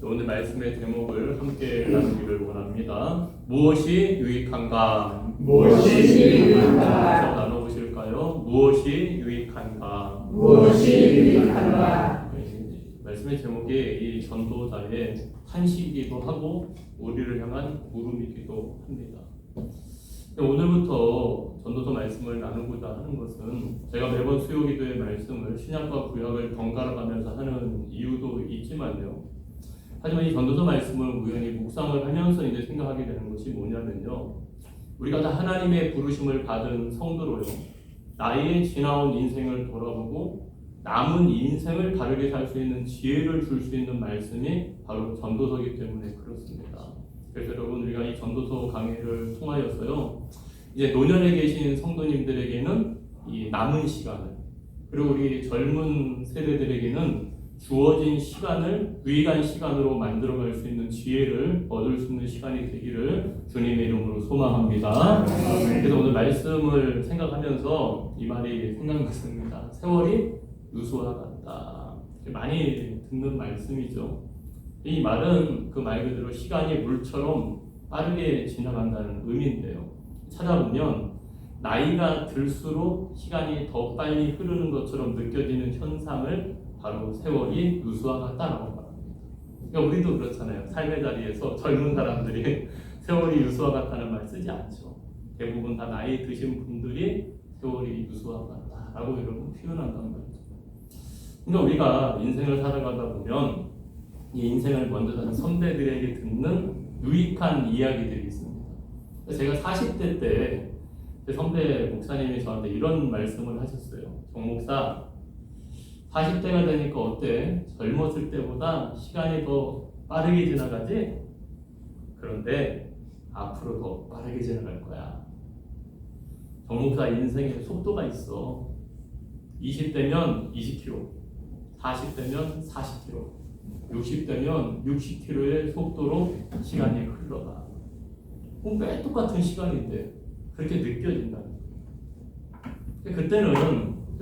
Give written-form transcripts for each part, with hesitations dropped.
오늘 말씀의 제목을 함께 나누기를 원합니다. 무엇이 유익한가? 무엇이 유익한가? 나눠보실까요? 무엇이 유익한가? 무엇이 유익한가? 말씀의 제목이 이 전도자의 탄식이기도 하고 우리를 향한 물음이기도 합니다. 오늘부터 전도서 말씀을 나누고자 하는 것은 제가 매번 수요기도의 말씀을 신약과 구약을 번갈아 가면서 하는 이유도 있지만요. 하지만 이 전도서 말씀을 우연히 묵상을 하면서 이제 생각하게 되는 것이 뭐냐면요. 우리가 다 하나님의 부르심을 받은 성도로요. 나의 지나온 인생을 돌아보고 남은 인생을 바르게 살 수 있는 지혜를 줄 수 있는 말씀이 바로 전도서이기 때문에 그렇습니다. 그래서 여러분 우리가 이 전도서 강의를 통하여서요. 이제 노년에 계신 성도님들에게는 이 남은 시간을, 그리고 우리 젊은 세대들에게는 주어진 시간을 유익한 시간으로 만들어갈 수 있는 지혜를 얻을 수 있는 시간이 되기를 주님의 이름으로 소망합니다. 그래서 오늘 말씀을 생각하면서 이 말이 생각났습니다. 세월이 유수와 같다. 많이 듣는 말씀이죠. 이 말은 그 말 그대로 시간이 물처럼 빠르게 지나간다는 의미인데요. 찾아보면 나이가 들수록 시간이 더 빨리 흐르는 것처럼 느껴지는 현상을 바로 세월이 유수와 같다라고 말합니다. 그러니까 우리도 그렇잖아요. 삶의 자리에서 젊은 사람들이 세월이 유수와 같다는 말 쓰지 않죠. 대부분 다 나이 드신 분들이 세월이 유수와 같다라고 여러분 표현한단 말이죠. 그러니까 우리가 인생을 살아가다 보면 이 인생을 먼저 사는 선배들에게 듣는 유익한 이야기들이 있습니다. 제가 40대 때 제 선배 목사님이 저한테 이런 말씀을 하셨어요. 정 목사, 40대가 되니까 어때? 젊었을 때보다 시간이 더 빠르게 지나가지? 그런데 앞으로 더 빠르게 지나갈 거야. 정 목사 인생에 속도가 있어. 20대면 20km, 40대면 40km, 60대면 60km의 속도로 시간이 흘러가. 매 똑같은 시간인데 그렇게 느껴진다는 거예요. 그때는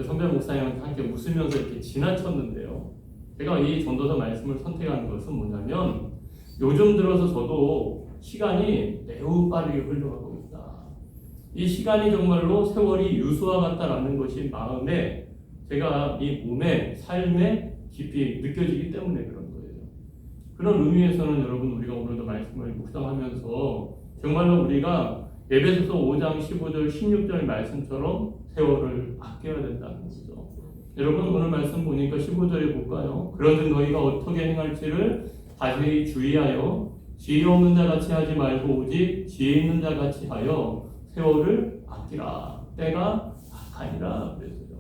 선배 목사님과 함께 웃으면서 이렇게 지나쳤는데요. 제가 이 전도서 말씀을 선택한 것은 뭐냐면 요즘 들어서 저도 시간이 매우 빠르게 흘러가고 있다. 이 시간이 정말로 세월이 유수와 같다라는 것이 마음에, 제가 이 몸에, 삶에 깊이 느껴지기 때문에 그런 거예요. 그런 의미에서는 여러분 우리가 오늘도 말씀을 묵상하면서 정말로 우리가 에베소서 5장 15절 16절 말씀처럼 세월을 아껴야 된다는 거죠. 여러분 오늘 말씀 보니까 15절에 볼까요? 그런즉 너희가 어떻게 행할지를 자세히 주의하여 지혜 없는 자 같이 하지 말고 오직 지혜 있는 자 같이 하여 세월을 아끼라. 때가 악하니라 그랬어요.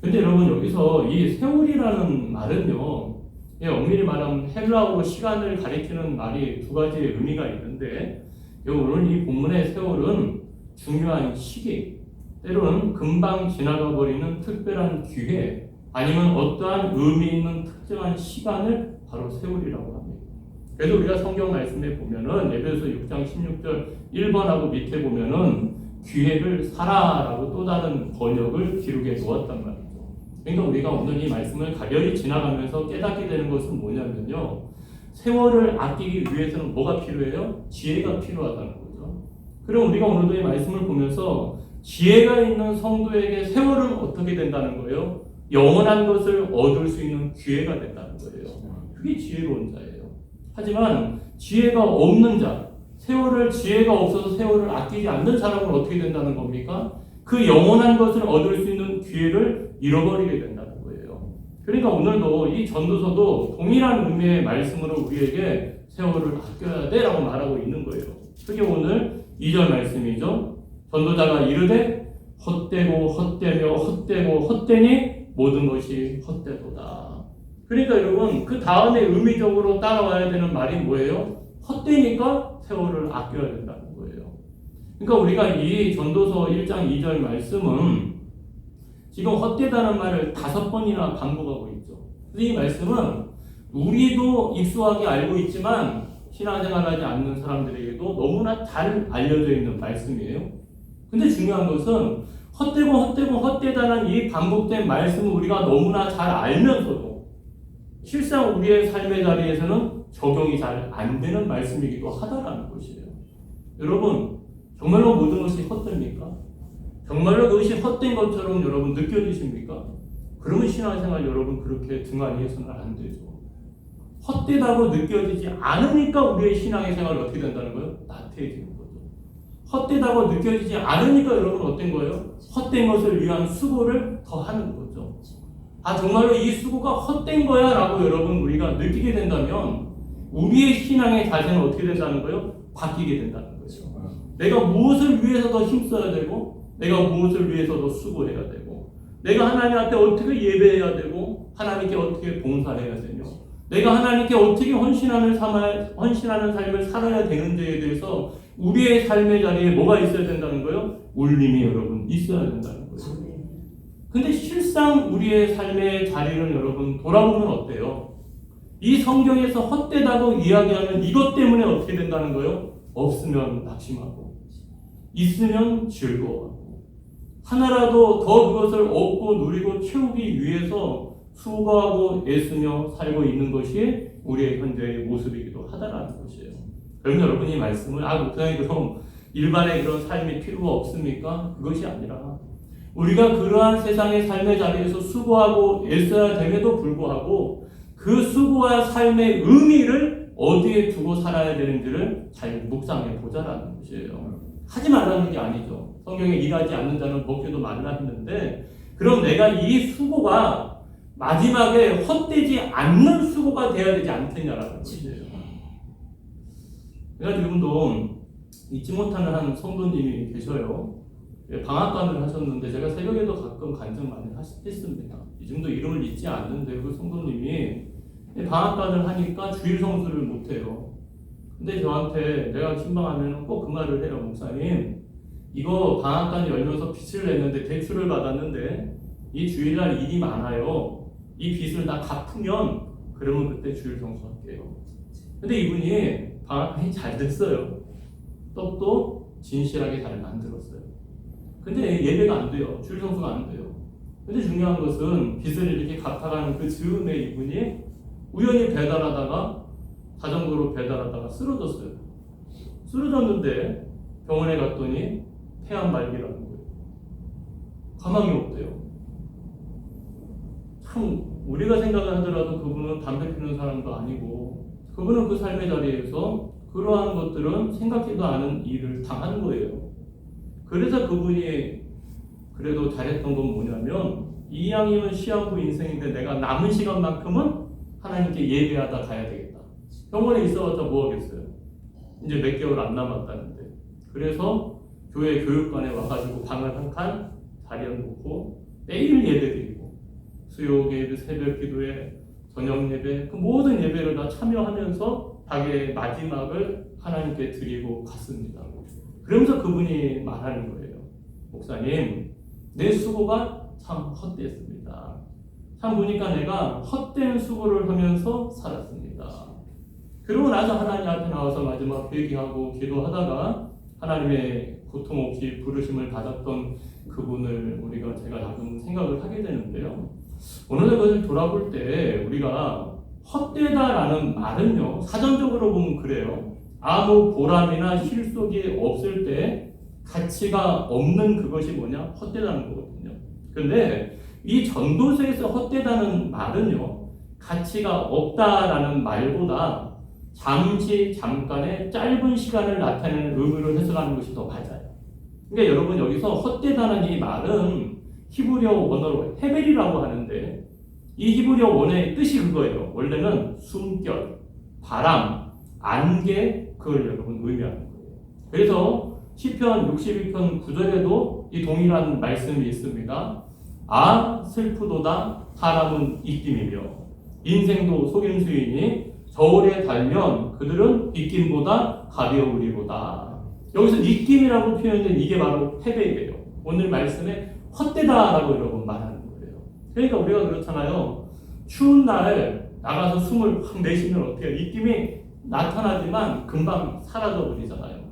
근데 여러분 여기서 이 세월이라는 말은요, 엄밀히 말하면 헬라어로 시간을 가리키는 말이 두 가지의 의미가 있는데 오늘 이 본문의 세월은 중요한 시기, 때로는 금방 지나가 버리는 특별한 기회, 아니면 어떠한 의미 있는 특정한 시간을 바로 세월이라고 합니다. 그래서 우리가 성경 말씀에 보면은 에베소서 6장 16절 1번하고 밑에 보면은 기회를 사라라고 또 다른 번역을 기록해 놓았단 말이죠. 그러니까 우리가 오늘 이 말씀을 가별히 지나가면서 깨닫게 되는 것은 뭐냐면요. 세월을 아끼기 위해서는 뭐가 필요해요? 지혜가 필요하다는 거죠. 그럼 우리가 오늘도 이 말씀을 보면서 지혜가 있는 성도에게 세월은 어떻게 된다는 거예요? 영원한 것을 얻을 수 있는 기회가 된다는 거예요. 그게 지혜로운 자예요. 하지만 지혜가 없는 자, 지혜가 없어서 세월을 아끼지 않는 사람은 어떻게 된다는 겁니까? 그 영원한 것을 얻을 수 있는 기회를 잃어버리게 된다는 거예요. 그러니까 오늘도 이 전도서도 동일한 의미의 말씀으로 우리에게 세월을 아껴야 돼라고 말하고 있는 거예요. 그게 오늘 2절 말씀이죠. 전도자가 이르되 헛되고 헛되며 헛되고 헛되니 모든 것이 헛되도다. 그러니까 여러분 그 다음에 의미적으로 따라와야 되는 말이 뭐예요? 헛되니까 세월을 아껴야 된다는 거예요. 그러니까 우리가 이 전도서 1장 2절 말씀은 지금 헛되다는 말을 5번이나 반복하고 있죠. 이 말씀은 우리도 익숙하게 알고 있지만 신앙생활하지 않는 사람들에게도 너무나 잘 알려져 있는 말씀이에요. 근데 중요한 것은 헛되다는 이 반복된 말씀을 우리가 너무나 잘 알면서도 실상 우리의 삶의 자리에서는 적용이 잘 안 되는 말씀이기도 하다라는 것이에요. 여러분, 정말로 모든 것이 헛됩니까? 정말로 그것이 헛된 것처럼 여러분 느껴지십니까? 그러면 신앙생활 여러분 그렇게 등한히 해서는 안 되죠. 헛되다고 느껴지지 않으니까 우리의 신앙의 생활이 어떻게 된다는 거예요? 나태해지는 거죠. 헛되다고 느껴지지 않으니까 여러분 어떤 거예요? 헛된 것을 위한 수고를 더 하는 거죠. 아, 정말로 이 수고가 헛된 거야 라고 여러분 우리가 느끼게 된다면 우리의 신앙의 자세는 어떻게 된다는 거예요? 바뀌게 된다는 거예요. 내가 무엇을 위해서 더 힘써야 되고 내가 무엇을 위해서 더 수고해야 되고 내가 하나님 앞에 어떻게 예배해야 되고 하나님께 어떻게 봉사해야 되며 내가 하나님께 어떻게 헌신하는 삶을 살아야 되는지에 대해서 우리의 삶의 자리에 뭐가 있어야 된다는 거예요? 울림이 여러분 있어야 된다는 거예요. 근데 실상 우리의 삶의 자리를 여러분 돌아보면 어때요? 이 성경에서 헛되다고 이야기하는 이것 때문에 어떻게 된다는 거예요? 없으면 낙심하고 있으면 즐거워하고 하나라도 더 그것을 얻고 누리고 채우기 위해서 수고하고 애쓰며 살고 있는 것이 우리의 현재의 모습이기도 하다라는 것이에요. 그럼 여러분이 말씀을 목사님 그럼 일반의 그런 삶이 필요가 없습니까? 그것이 아니라 우리가 그러한 세상의 삶의 자리에서 수고하고 애써야 됨에도 불구하고 그 수고와 삶의 의미를 어디에 두고 살아야 되는지를 잘 묵상해 보자라는 것이에요. 하지 말라는 게 아니죠. 성경에 일하지 않는 자는 먹기도 말라 했는데 그럼 내가 이 수고가 마지막에 헛되지 않는 수고가 돼야 되지 않겠냐라는 것이에요. 제가 지금도 잊지 못하는 한 성도님이 계셔요. 방학간을 하셨는데 제가 새벽에도 가끔 간증 많이 했습니다. 지금도 이름을 잊지 않는데 그 성도님이 방학간을 하니까 주일 성수를 못해요. 근데 저한테 내가 신방하면 꼭 그 말을 해요. 목사님, 이거 방학간이 열면서 빚을 냈는데 대출을 받았는데 이 주일날 일이 많아요. 이 빚을 다 갚으면 그러면 그때 주일 성수할게요. 근데 이분이 방학간이 잘 됐어요. 떡도 진실하게 잘 만들었어요. 근데 예배가 안 돼요. 주일 성수가 안 돼요. 근데 중요한 것은 빚을 이렇게 갚아가는 그 즈음에 이분이 우연히 배달하다가 자전거로 배달하다가 쓰러졌어요. 쓰러졌는데 병원에 갔더니 폐암 말기라는 거예요. 가망이 없대요. 참 우리가 생각을 하더라도 그분은 담배 피우는 사람도 아니고 그분은 그 삶의 자리에서 그러한 것들은 생각지도 않은 일을 당한 거예요. 그래서 그분이 그래도 잘했던 건 뭐냐면 이왕이면 시한부 인생인데 내가 남은 시간만큼은 하나님께 예배하다 가야 되겠다. 병원에 있어봤자 뭐 하겠어요. 이제 몇 개월 안 남았다는데. 그래서 교회 교육관에 와가지고 방을 한 칸 자리에 놓고 매일 예배드리고 수요 예배, 새벽 기도회, 저녁 예배 그 모든 예배를 다 참여하면서 자기의 마지막을 하나님께 드리고 갔습니다. 그러면서 그분이 말하는 거예요. 목사님, 내 수고가 참 헛됐습니다. 참 보니까 내가 헛된 수고를 하면서 살았습니다. 그러고 나서 하나님 앞에 나와서 마지막 회개하고 기도하다가 하나님의 고통 없이 부르심을 받았던 그분을 제가 가끔 생각을 하게 되는데요. 오늘의 것을 돌아볼 때 우리가 헛되다라는 말은요, 사전적으로 보면 그래요. 아무 보람이나 실속이 없을 때 가치가 없는 그것이 뭐냐? 헛되다는 거거든요. 그런데 이 전도서에서 헛되다는 말은요, 가치가 없다라는 말보다 잠깐의 짧은 시간을 나타내는 의미로 해석하는 것이 더 맞아요. 그러니까 여러분 여기서 헛되다는 이 말은 히브리어 원어로 헤벨이라고 하는데 이 히브리어 원어의 뜻이 그거예요. 원래는 숨결, 바람, 안개 그걸 여러분 의미하는 거예요. 그래서 시편 62편 9절에도 이 동일한 말씀이 있습니다. 아 슬프도다 사람은 입김이며 인생도 속임수이니 저울에 달면 그들은 입김보다 가벼우리로다. 여기서 입김이라고 표현된 이게 바로 헤벨이에요. 오늘 말씀에 헛되다라고 여러분 말하는 거예요. 그러니까 우리가 그렇잖아요. 추운 날 나가서 숨을 확 내쉬면 어때요? 입김이 나타나지만 금방 사라져 버리잖아요.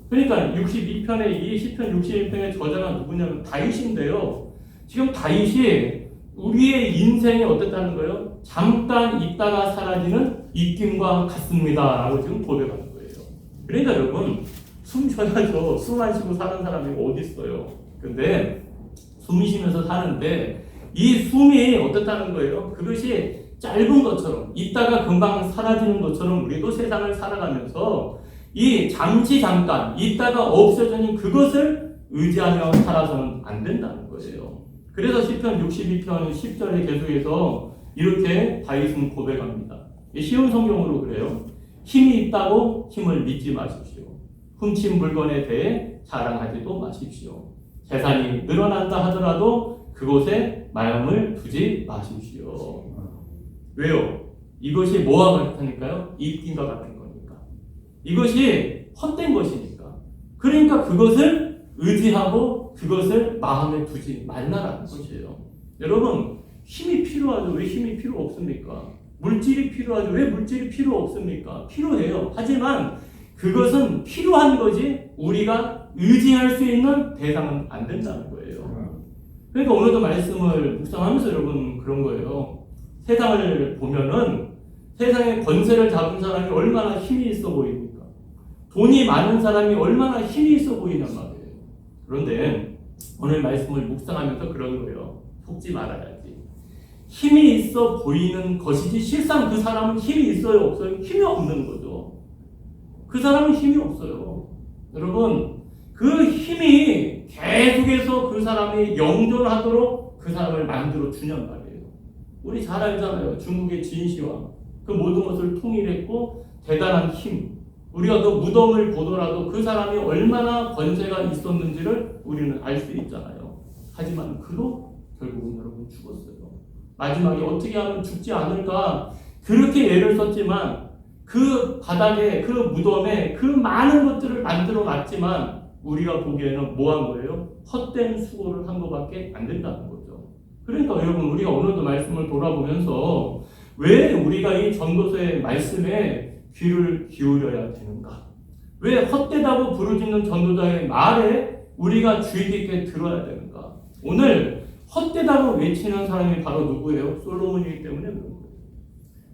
그러니까 62편의 이 시편 62편의 저자가 누구냐면 다윗인데요. 지금 다윗이 우리의 인생이 어떻다는 거예요? 잠깐 있다가 사라지는 입김과 같습니다 라고 지금 고백하는 거예요. 그러니까 여러분, 숨 쉬어야죠. 숨 안 쉬고 사는 사람이 어디 있어요. 근데 숨 쉬면서 사는데 이 숨이 어떻다는 거예요? 그것이 짧은 것처럼 있다가 금방 사라지는 것처럼 우리도 세상을 살아가면서 이 잠깐 있다가 없어지는 그것을 의지하며 살아서는 안 된다는 거예요. 그래서 시편 62편 10절에 계속해서 이렇게 다윗은 고백합니다. 쉬운 성경으로 그래요. 힘이 있다고 힘을 믿지 마십시오. 훔친 물건에 대해 자랑하지도 마십시오. 재산이 늘어난다 하더라도 그곳에 마음을 두지 마십시오. 왜요? 이것이 뭐와 같으니까요? 입김과 같은 거니까. 이것이 헛된 것이니까. 그러니까 그것을 의지하고 그것을 마음에 두지 말라라는 것이에요. 여러분, 힘이 필요하죠. 왜 힘이 필요 없습니까? 물질이 필요하죠. 왜 물질이 필요 없습니까? 필요해요. 하지만 그것은 필요한 거지 우리가 의지할 수 있는 대상은 안 된다는 거예요. 그러니까 오늘도 말씀을 묵상하면서 여러분 그런 거예요. 세상을 보면은 세상에 권세를 잡은 사람이 얼마나 힘이 있어 보입니까? 돈이 많은 사람이 얼마나 힘이 있어 보이냔 말이에요. 그런데 오늘 말씀을 묵상하면서 그런 거예요. 속지 말아야지. 힘이 있어 보이는 것이지 실상 그 사람은 힘이 있어요 없어요? 힘이 없는 거죠. 그 사람은 힘이 없어요. 여러분, 그 힘이 계속해서 그 사람이 영존하도록 그 사람을 만들어 주냔 말이에요. 우리 잘 알잖아요. 중국의 진시황 그 모든 것을 통일했고 대단한 힘. 우리가 그 무덤을 보더라도 그 사람이 얼마나 권세가 있었는지를 우리는 알 수 있잖아요. 하지만 그도 결국은 여러분 죽었어요. 마지막에 어떻게 하면 죽지 않을까 그렇게 애를 썼지만 그 바닥에 그 무덤에 그 많은 것들을 만들어 놨지만 우리가 보기에는 뭐 한 거예요? 헛된 수고를 한 것밖에 안 된다는 거죠. 그러니까 여러분 우리가 오늘도 말씀을 돌아보면서 왜 우리가 이 전도서의 말씀에 귀를 기울여야 되는가? 왜 헛되다고 부르짖는 전도자의 말에 우리가 주의 깊게 들어야 되는가? 오늘 헛되다고 외치는 사람이 바로 누구예요? 솔로몬이기 때문에 그런 거예요.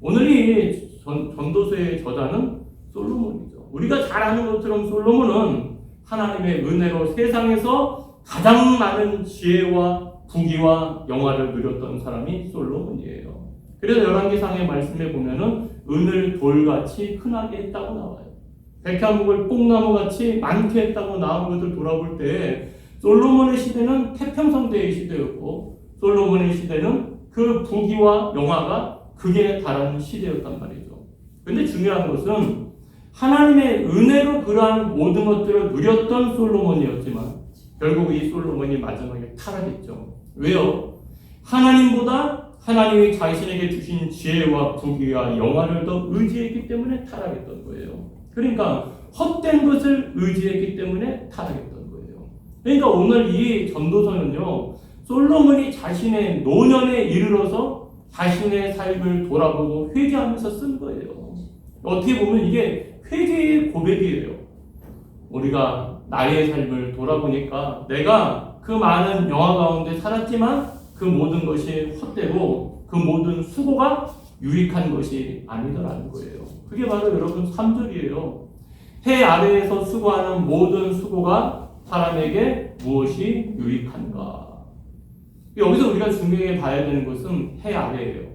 오늘 이 전도서의 저자는 솔로몬이죠. 우리가 잘 아는 것처럼 솔로몬은 하나님의 은혜로 세상에서 가장 많은 지혜와 부귀와 영화를 누렸던 사람이 솔로몬이에요. 그래서 열왕기상의 말씀에 보면은 은을 돌같이 흔하게 했다고 나와요. 백향목을 뽕나무같이 많게 했다고 나온 것을 돌아볼 때 솔로몬의 시대는 태평성대의 시대였고 솔로몬의 시대는 그 부귀와 영화가 극에 달하는 시대였단 말이죠. 그런데 중요한 것은 하나님의 은혜로 그러한 모든 것들을 누렸던 솔로몬이었지만 결국 이 솔로몬이 마지막에 타락했죠. 왜요? 하나님보다 하나님이 자신에게 주신 지혜와 부귀와 영화를 더 의지했기 때문에 타락했던 거예요. 그러니까 헛된 것을 의지했기 때문에 타락했던 거예요. 그러니까 오늘 이 전도서는요, 솔로몬이 자신의 노년에 이르러서 자신의 삶을 돌아보고 회개하면서 쓴 거예요. 어떻게 보면 이게 회개의 고백이에요. 우리가 나의 삶을 돌아보니까 내가 그 많은 영화 가운데 살았지만 그 모든 것이 헛되고 그 모든 수고가 유익한 것이 아니더라는 거예요. 그게 바로 여러분 3절이에요. 해 아래에서 수고하는 모든 수고가 사람에게 무엇이 유익한가? 여기서 우리가 중요하게 봐야 되는 것은 해 아래예요.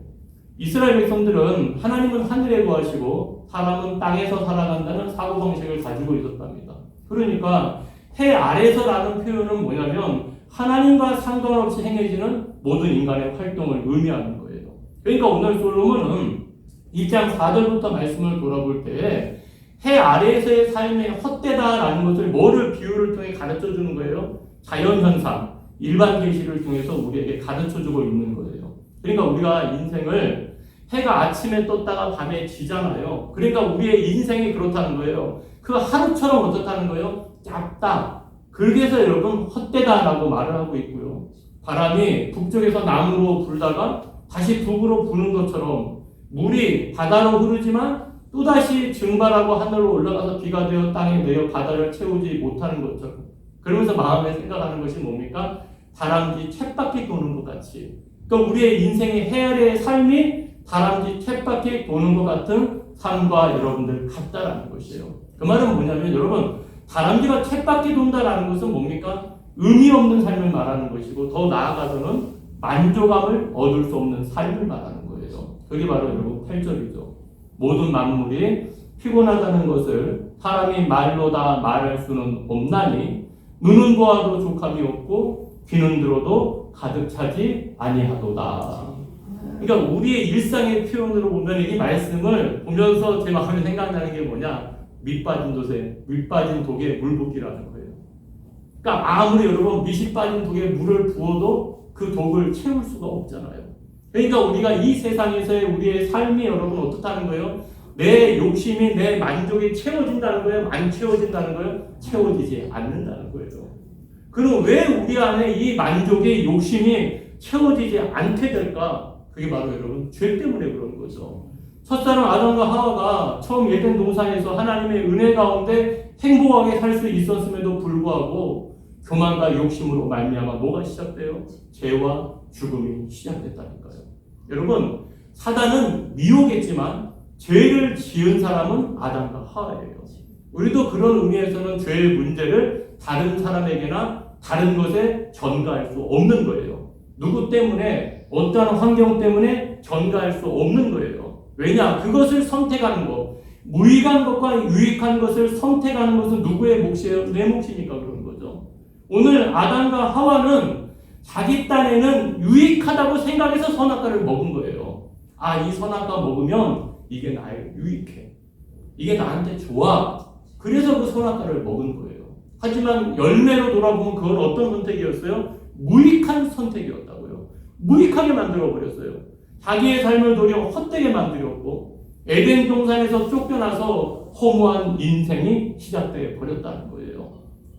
이스라엘 백성들은 하나님은 하늘에 거하시고 사람은 땅에서 살아간다는 사고방식을 가지고 있었답니다. 그러니까 해 아래서라는 표현은 뭐냐면 하나님과 상관없이 행해지는 모든 인간의 활동을 의미하는 거예요. 그러니까 오늘 솔로몬은 2장 4절부터 말씀을 돌아볼 때 해 아래에서의 삶이 헛되다라는 것을 뭐를 비유를 통해 가르쳐 주는 거예요? 자연현상, 일반 계시를 통해서 우리에게 가르쳐 주고 있는 거예요. 그러니까 우리가 인생을 해가 아침에 떴다가 밤에 지잖아요. 그러니까 우리의 인생이 그렇다는 거예요. 그 하루처럼 어떻다는 거예요? 짧다. 그래서 여러분 헛되다라고 말을 하고 있고요. 바람이 북쪽에서 남으로 불다가 다시 북으로 부는 것처럼 물이 바다로 흐르지만 또다시 증발하고 하늘로 올라가서 비가 되어 땅에 내려 바다를 채우지 못하는 것처럼 그러면서 마음에 생각하는 것이 뭡니까? 다람쥐 쳇바퀴 도는 것 같이. 그러니까 우리의 인생의 해 아래의 삶이 다람쥐 쳇바퀴 도는 것 같은 삶과 여러분들 같다라는 것이에요. 그 말은 뭐냐면 여러분 다람쥐가 쳇바퀴 돈다라는 것은 뭡니까? 의미 없는 삶을 말하는 것이고 더 나아가서는 만족감을 얻을 수 없는 삶을 말하는 거예요. 그게 바로 여러분 8절이죠. 모든 만물이 피곤하다는 것을 사람이 말로 다 말할 수는 없나니 눈은 보아도 족함이 없고 귀는 들어도 가득 차지 아니하도다. 그러니까 우리의 일상의 표현으로 보면 이 말씀을 보면서 제 마음에 생각나는 게 뭐냐? 밑 빠진 독에 물 붓기라는 거예요. 그러니까 아무리 여러분 밑이 빠진 독에 물을 부어도 그 독을 채울 수가 없잖아요. 그러니까 우리가 이 세상에서의 우리의 삶이 여러분 어떻다는 거예요? 내 욕심이 내 만족이 채워진다는 거예요? 안 채워진다는 거예요? 채워지지 않는다는 거예요. 그럼 왜 우리 안에 이 만족의 욕심이 채워지지 않게 될까? 그게 바로 여러분 죄 때문에 그런 거죠. 첫사람 아담과 하와가 처음 에덴 동산에서 하나님의 은혜 가운데 행복하게 살 수 있었음에도 불구하고 교만과 욕심으로 말미암아 뭐가 시작돼요? 죄와 죽음이 시작됐다니까요. 여러분 사단은 미혹했지만 죄를 지은 사람은 아담과 하와예요. 우리도 그런 의미에서는 죄의 문제를 다른 사람에게나 다른 것에 전가할 수 없는 거예요. 누구 때문에 어떠한 환경 때문에 전가할 수 없는 거예요. 왜냐? 그것을 선택하는 것, 무익한 것과 유익한 것을 선택하는 것은 누구의 몫이에요? 내 몫이니까 그런 거죠. 오늘 아담과 하와는 자기 딴에는 유익하다고 생각해서 선악과를 먹은 거예요. 아, 이 선악과 먹으면 이게 나에 유익해. 이게 나한테 좋아. 그래서 그 선악과를 먹은 거예요. 하지만 열매로 돌아보면 그건 어떤 선택이었어요? 무익한 선택이었다고요. 무익하게 만들어버렸어요. 자기의 삶을 도리어 헛되게 만들었고 에덴 동산에서 쫓겨나서 허무한 인생이 시작되어 버렸다는 거예요.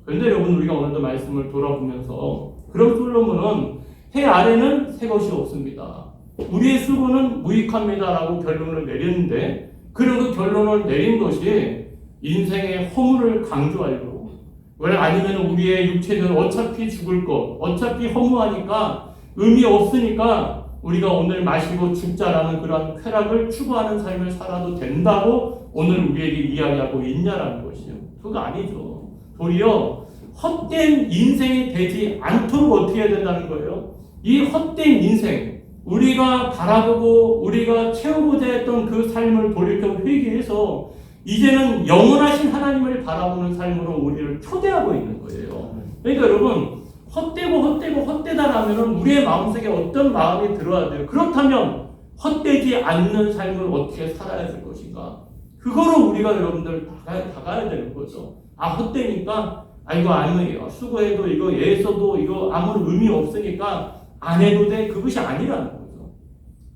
그런데 여러분 우리가 오늘도 말씀을 돌아보면서 그럼 솔로몬은 해 아래는 새 것이 없습니다. 우리의 수고는 무익합니다라고 결론을 내렸는데 그런 그 결론을 내린 것이 인생의 허무를 강조하려고 왜 아니면 우리의 육체는 어차피 죽을 것 어차피 허무하니까 의미 없으니까 우리가 오늘 마시고 죽자라는 그런 쾌락을 추구하는 삶을 살아도 된다고 오늘 우리에게 이야기하고 있냐라는 것이요. 그거 아니죠. 도리어 헛된 인생이 되지 않도록 어떻게 해야 된다는 거예요. 이 헛된 인생 우리가 바라보고 우리가 채우고자 했던 그 삶을 돌이켜 회개해서 이제는 영원하신 하나님을 바라보는 삶으로 우리를 초대하고 있는 거예요. 그러니까 여러분 헛되다라면 우리의 마음속에 어떤 마음이 들어야 돼요. 그렇다면 헛되지 않는 삶을 어떻게 살아야 될 것인가. 그거로 우리가 여러분들 다가야 되는 거죠. 아 헛되니까 이거 아니에요. 수고해도 이거 애써도 이거 아무런 의미 없으니까 안 해도 돼. 그것이 아니라는 거죠.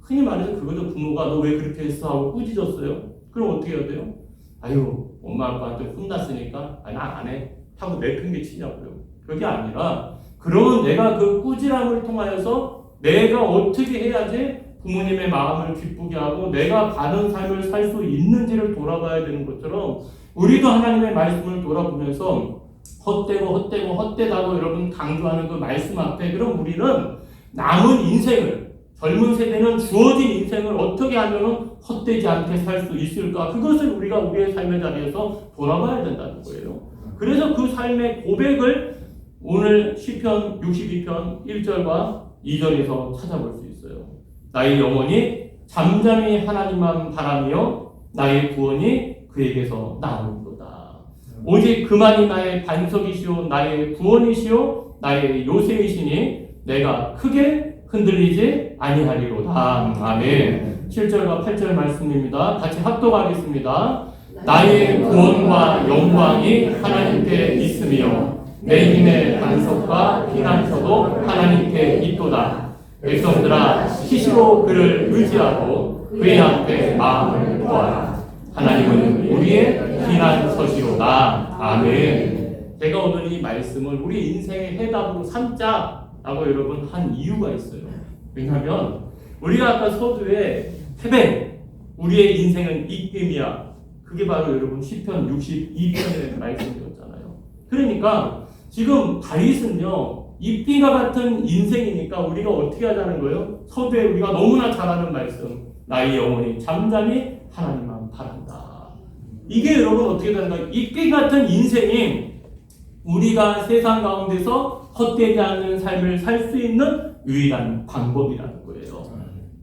흔히 말해서 그거죠. 부모가 너 왜 그렇게 했어 하고 꾸짖었어요. 그럼 어떻게 해야 돼요? 아유 엄마 아빠한테 혼났으니까 나 안 해 하고 내팽개치냐고요. 그게 아니라 그러면 내가 그 꾸지람을 통하여서 내가 어떻게 해야지 부모님의 마음을 기쁘게 하고 내가 바른 삶을 살 수 있는지를 돌아봐야 되는 것처럼 우리도 하나님의 말씀을 돌아보면서 헛되다고 여러분 강조하는 그 말씀 앞에 그럼 우리는 남은 인생을 젊은 세대는 주어진 인생을 어떻게 하면 헛되지 않게 살 수 있을까? 그것을 우리가 우리의 삶의 자리에서 돌아봐야 된다는 거예요. 그래서 그 삶의 고백을 오늘 시편 62편 1절과 2절에서 찾아볼 수 있어요. 나의 영혼이 잠잠히 하나님만 바라며 나의 구원이 그에게서 나오는도다. 오직 그만이 나의 반석이시오 나의 구원이시오 나의 요새이시니 내가 크게 흔들리지 아니하리로다. 아멘. 7절과 8절 말씀입니다. 같이 합독하겠습니다. 나의 구원과 영광이 하나님께 있으며 내 힘의 반석과 피난처도 하나님께 있도다. 백성들아 시시로 그를 의지하고 그의 앞에 마음을 모아라. 하나님은 우리의 피난처시로다. 아멘. 제가 오늘 이 말씀을 우리 인생의 해답으로 삼자라고 여러분 한 이유가 있어요. 왜냐하면 우리가 아까 서두에 해변 우리의 인생은 입김이야. 그게 바로 여러분 시편 62편의 말씀이었잖아요. 그러니까 지금 다윗은요 입김과 같은 인생이니까 우리가 어떻게 하자는 거예요? 서두에 우리가 너무나 잘 아는 말씀 나의 영혼이 잠잠히 하나님만 바란다. 이게 여러분 어떻게 되는가? 이 같은 인생이 우리가 세상 가운데서 헛되지 않는 삶을 살 수 있는 유일한 방법이라는 거예요.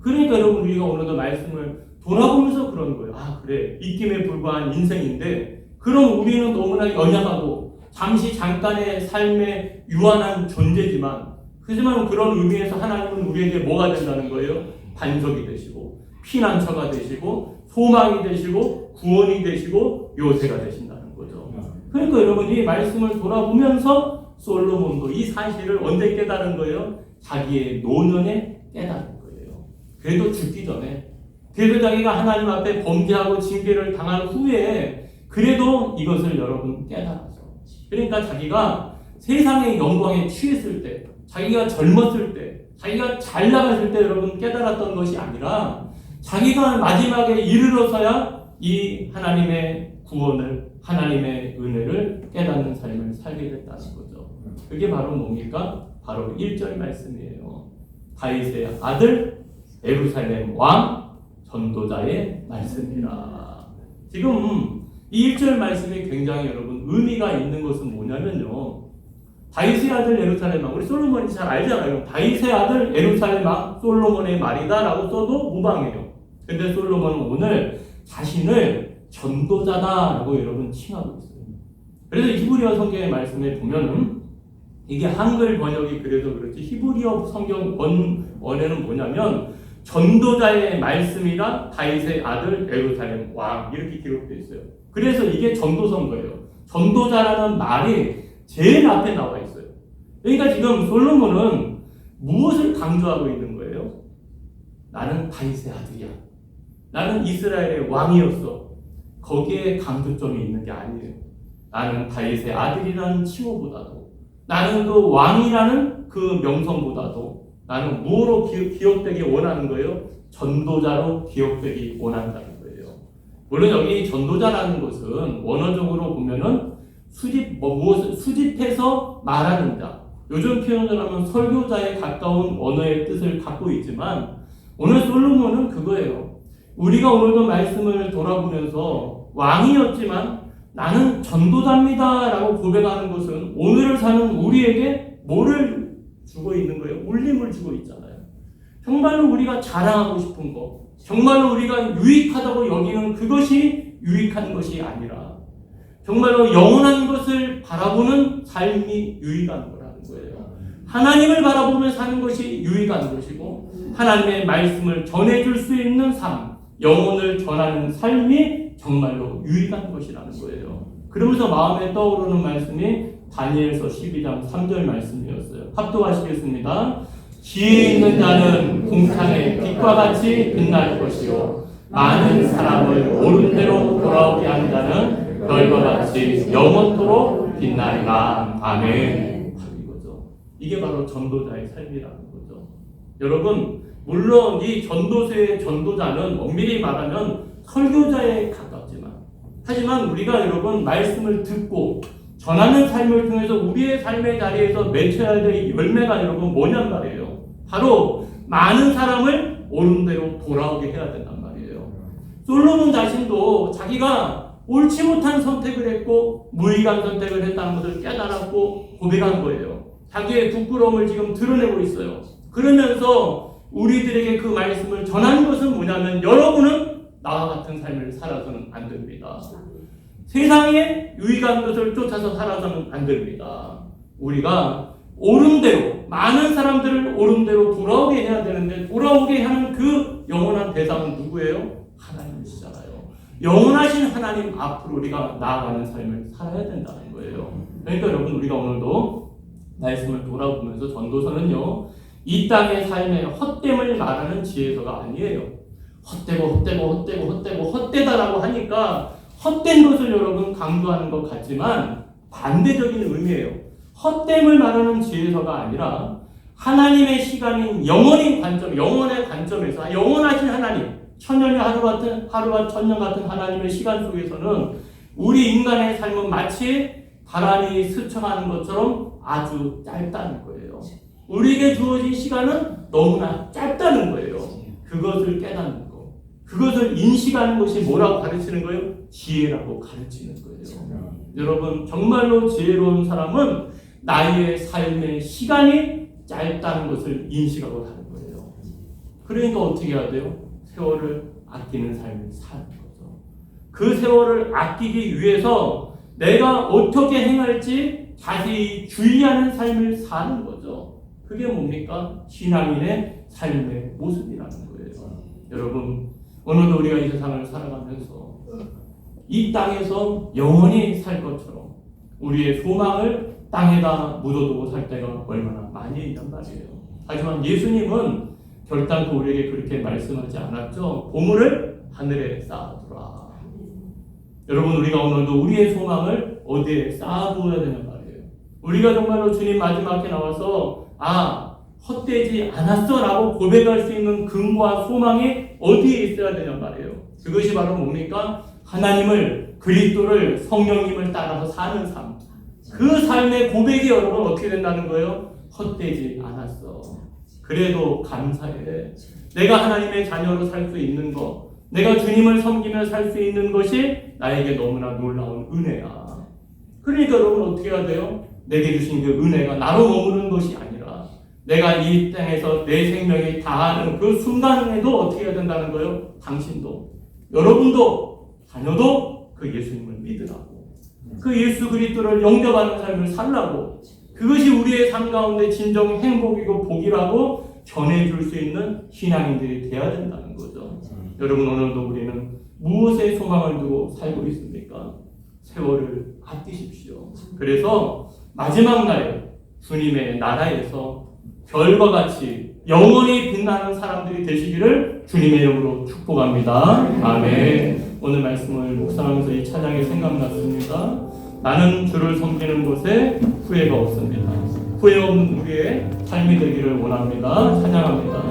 그러니까 여러분 우리가 오늘도 말씀을 돌아보면서 그런 거예요. 아 그래, 입김에 불과한 인생인데 그럼 우리는 너무나 연약하고 잠깐의 삶에 유한한 존재지만, 하지만 그런 의미에서 하나님은 우리에게 뭐가 된다는 거예요? 반석이 되시고 피난처가 되시고 소망이 되시고 구원이 되시고 요새가 되신다는 거죠. 그러니까 여러분 이 말씀을 돌아보면서 솔로몬도 이 사실을 언제 깨달은 거예요? 자기의 노년에 깨달은 거예요. 그래도 죽기 전에, 그래도 자기가 하나님 앞에 범죄하고 징계를 당한 후에 그래도 이것을 여러분 깨달아서, 그러니까 자기가 세상의 영광에 취했을 때, 자기가 젊었을 때, 자기가 잘 나갔을 때 여러분 깨달았던 것이 아니라 자기가 마지막에 이르러서야 이 하나님의 구원을, 하나님의 은혜를 깨닫는 삶을 살게 됐다는 거죠. 그게 바로 뭡니까? 바로 1절 말씀이에요. 다윗의 아들 예루살렘 왕 전도자의 말씀이라. 지금 이 1절 말씀이 굉장히 여러분 의미가 있는 것은 뭐냐면요, 다윗의 아들 예루살렘 왕, 우리 솔로몬이 잘 알잖아요. 다윗의 아들 예루살렘 왕 솔로몬의 말이다 라고 써도 무방해요. 근데 솔로몬은 오늘 자신을 전도자다라고 여러분 칭하고 있어요. 그래서 히브리어 성경의 말씀에 보면은 이게 한글 번역이 그래도 그렇지 히브리어 성경 원어는 뭐냐면 전도자의 말씀이라 다윗의 아들 예루살렘 왕 이렇게 기록되어 있어요. 그래서 이게 전도서인 거예요. 전도자라는 말이 제일 앞에 나와 있어요. 그러니까 지금 솔로몬은 무엇을 강조하고 있는 거예요? 나는 다윗의 아들이야. 나는 이스라엘의 왕이었어. 거기에 강조점이 있는 게 아니에요. 나는 다윗의 아들이라는 칭호보다도, 나는 그 왕이라는 그 명성보다도 나는 무엇으로 기억되기 원하는 거예요? 전도자로 기억되기 원한다는 거예요. 물론 여기 전도자라는 것은 원어적으로 보면은 수집해서 말하는 자, 요즘 표현을 하면 설교자에 가까운 언어의 뜻을 갖고 있지만, 오늘 솔로몬은 그거예요. 우리가 오늘도 말씀을 돌아보면서 왕이었지만 나는 전도자입니다 라고 고백하는 것은 오늘을 사는 우리에게 뭐를 주고 있는 거예요? 울림을 주고 있잖아요. 정말로 우리가 자랑하고 싶은 것, 정말로 우리가 유익하다고 여기는 그것이 유익한 것이 아니라 정말로 영원한 것을 바라보는 삶이 유익한 거라는 거예요. 하나님을 바라보며 사는 것이 유익한 것이고, 하나님의 말씀을 전해줄 수 있는 삶, 영혼을 전하는 삶이 정말로 유익한 것이라는 거예요. 그러면서 마음에 떠오르는 말씀이 다니엘서 12장 3절 말씀이었어요. 합독하시겠습니다. 지혜 있는 자는 공창의 빛과 같이 빛날 것이요, 많은 사람을 옳은 대로 돌아오게 하는 자는 별과 같이 영원토록 빛나리라. 아멘. 바로 이거죠. 이게 바로 전도자의 삶이라는 거죠. 여러분, 물론 이 전도서의 전도자는 엄밀히 말하면 설교자에 가깝지만, 하지만 우리가 여러분 말씀을 듣고 전하는 삶을 통해서 우리의 삶의 자리에서 맺혀야 될 열매가 여러분 뭐냔 말이에요. 바로 많은 사람을 옳은 대로 돌아오게 해야 된단 말이에요. 솔로몬 자신도 자기가 옳지 못한 선택을 했고 무의간 선택을 했다는 것을 깨달았고 고백한 거예요. 자기의 부끄러움을 지금 드러내고 있어요. 그러면서 우리들에게 그 말씀을 전하는 것은 뭐냐면, 여러분은 나와 같은 삶을 살아서는 안 됩니다. 세상에 유익한 것을 쫓아서 살아서는 안 됩니다. 우리가 옳은 대로, 많은 사람들을 옳은 대로 돌아오게 해야 되는데, 돌아오게 하는 그 영원한 대상은 누구예요? 하나님이시잖아요. 영원하신 하나님 앞으로 우리가 나아가는 삶을 살아야 된다는 거예요. 그러니까 여러분, 우리가 오늘도 말씀을 돌아보면서 전도서는요, 이 땅의 삶의 헛됨을 말하는 지혜서가 아니에요. 헛되다라고 하니까 헛된 것을 여러분 강조하는 것 같지만 반대적인 의미예요. 헛됨을 말하는 지혜서가 아니라 하나님의 시간인 영원의 관점에서 영원하신 하나님, 천년의 하루가 천년 같은 하나님의 시간 속에서는 우리 인간의 삶은 마치 바람이 스쳐가는 것처럼 아주 짧다는 거예요. 우리에게 주어진 시간은 너무나 짧다는 거예요. 그것을 깨닫는 거. 그것을 인식하는 것이 뭐라고 가르치는 거예요? 지혜라고 가르치는 거예요. 여러분, 정말로 지혜로운 사람은 나의 삶의 시간이 짧다는 것을 인식하고 사는 거예요. 그러니까 어떻게 해야 돼요? 세월을 아끼는 삶을 사는 거죠. 그 세월을 아끼기 위해서 내가 어떻게 행할지 자세히 주의하는 삶을 사는 거죠. 그게 뭡니까? 신앙인의 삶의 모습이라는 거예요. 여러분, 오늘도 우리가 이 세상을 살아가면서 이 땅에서 영원히 살 것처럼 우리의 소망을 땅에다 묻어두고 살 때가 얼마나 많이 있단 말이에요. 하지만 예수님은 결단코 우리에게 그렇게 말씀하지 않았죠. 보물을 하늘에 쌓아두라. 여러분, 우리가 오늘도 우리의 소망을 어디에 쌓아두어야 되는 말이에요. 우리가 정말로 주님 마지막에 나와서 헛되지 않았어 라고 고백할 수 있는 근거와 소망이 어디에 있어야 되냔 말이에요. 그것이 바로 뭡니까? 하나님을, 그리스도를, 성령님을 따라서 사는 삶. 그 삶의 고백이 여러분 어떻게 된다는 거예요? 헛되지 않았어. 그래도 감사해. 내가 하나님의 자녀로 살 수 있는 것, 내가 주님을 섬기며 살 수 있는 것이 나에게 너무나 놀라운 은혜야. 그러니까 여러분 어떻게 해야 돼요? 내게 주신 그 은혜가 나로 머무는 것이 아니라 내가 이 땅에서 내 생명이 다하는 그 순간에도 어떻게 해야 된다는 거예요? 당신도, 여러분도, 자녀도 그 예수님을 믿으라고, 그 예수 그리스도를 영접하는 삶을 살라고, 그것이 우리의 삶 가운데 진정 행복이고 복이라고 전해줄 수 있는 신앙인들이 되어야 된다는 거죠. 여러분, 오늘도 우리는 무엇에 소망을 두고 살고 있습니까? 세월을 아끼십시오. 그래서 마지막 날에 주님의 나라에서 별과 같이 영원히 빛나는 사람들이 되시기를 주님의 이름으로 축복합니다. 아멘. 오늘 말씀을 묵상하면서 이 찬양이 생각났습니다. 나는 주를 섬기는 곳에 후회가 없습니다. 후회 없는 우리의 삶이 되기를 원합니다. 찬양합니다.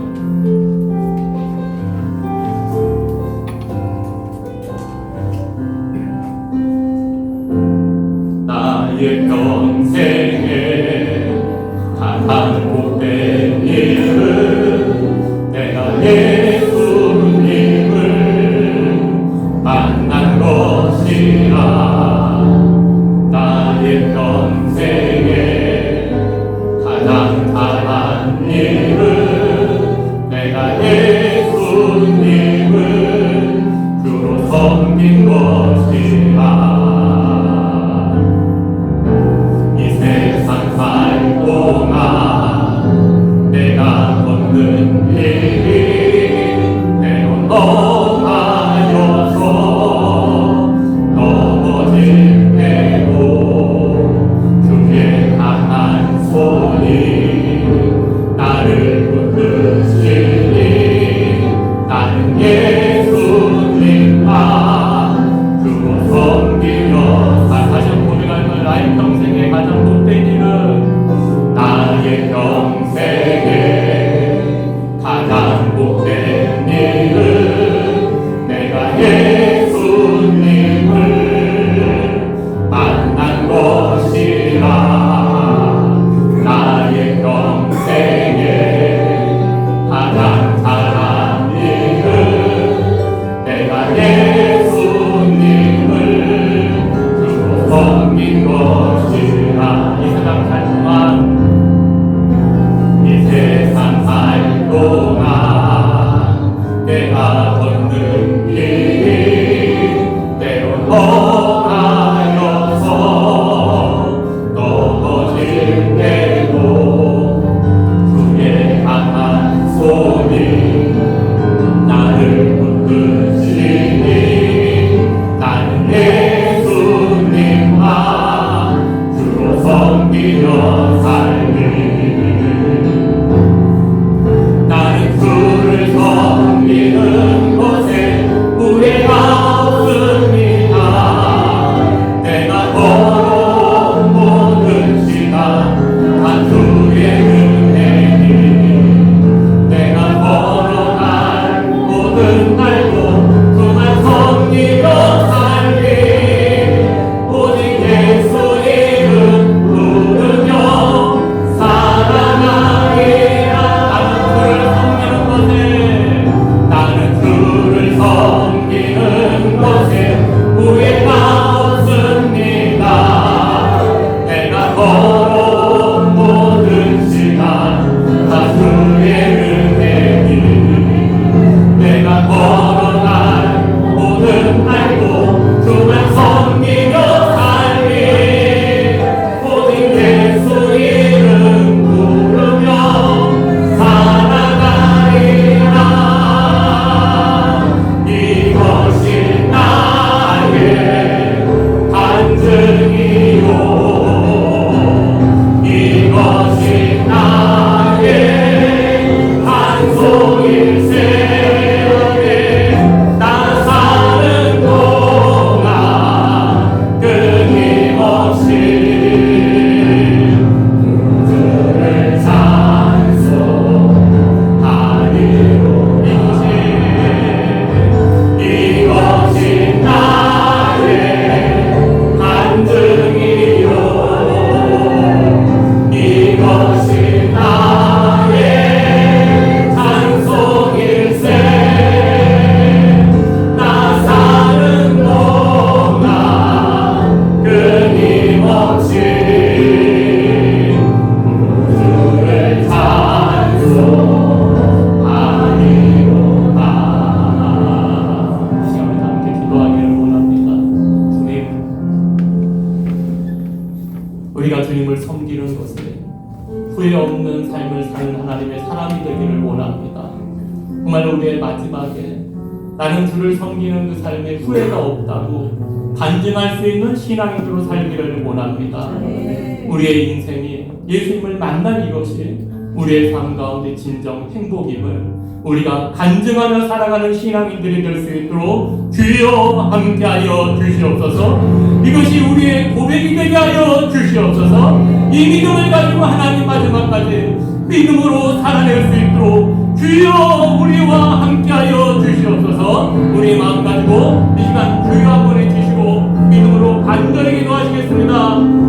나의 평생에 가장 복된 일은 내가 예수님을 만난 것이라. 나의 평생에 가장 잘한 일은 내가 예수님을 주로 섬긴 것이라. 이 세상 살 동안 내가 걷는 길이 때론 험하여서 넘어질 때도 주의 강한 손이 나를 붙드시니 나는 예수님만 주로 섬기며 다시 한번 고백할 걸. 나의 평생에 가장 복된 일은 나의 평생에 가장 복된 일은 내가 예수님을 만난 것이라. 나의 평생에 가장 잘한 일은 내가 예수님을 주로 섬긴 것이라. 이 세상 살 동안, 이 세상 살 동안 내가 걷는 길이 때론 험하여서 넘어질 때도 주의 강한 손이 나를 붙드시니 나는 예수님만 주로 섬기며 살리. 나는 주를 섬기는 것에 후회가 없습니다. 주님을 섬기는 것에 후회 없는 삶을 사는 하나님의 사람이 되기를 원합니다. 정말 우리의 마지막에 나는 주를 섬기는 그 삶에 후회가 없다고 간증할 수 있는 신앙인으로 살기를 원합니다. 우리의 인생이 예수님을 만난 이것이 우리의 삶 가운데 진정 행복임을 우리가 간증하며 살아가는 신앙인들이 될 수 있도록 주여 함께하여 주시옵소서. 이것이 우리의 고백이 되게 하여 주시옵소서. 이 믿음을 가지고 하나님 마지막까지 믿음으로 살아낼 수 있도록 주여 우리와 함께하여 주시옵소서. 우리의 마음 가지고 이 시간 주여 한번 해주시고 믿음으로 간절히 기도하시겠습니다.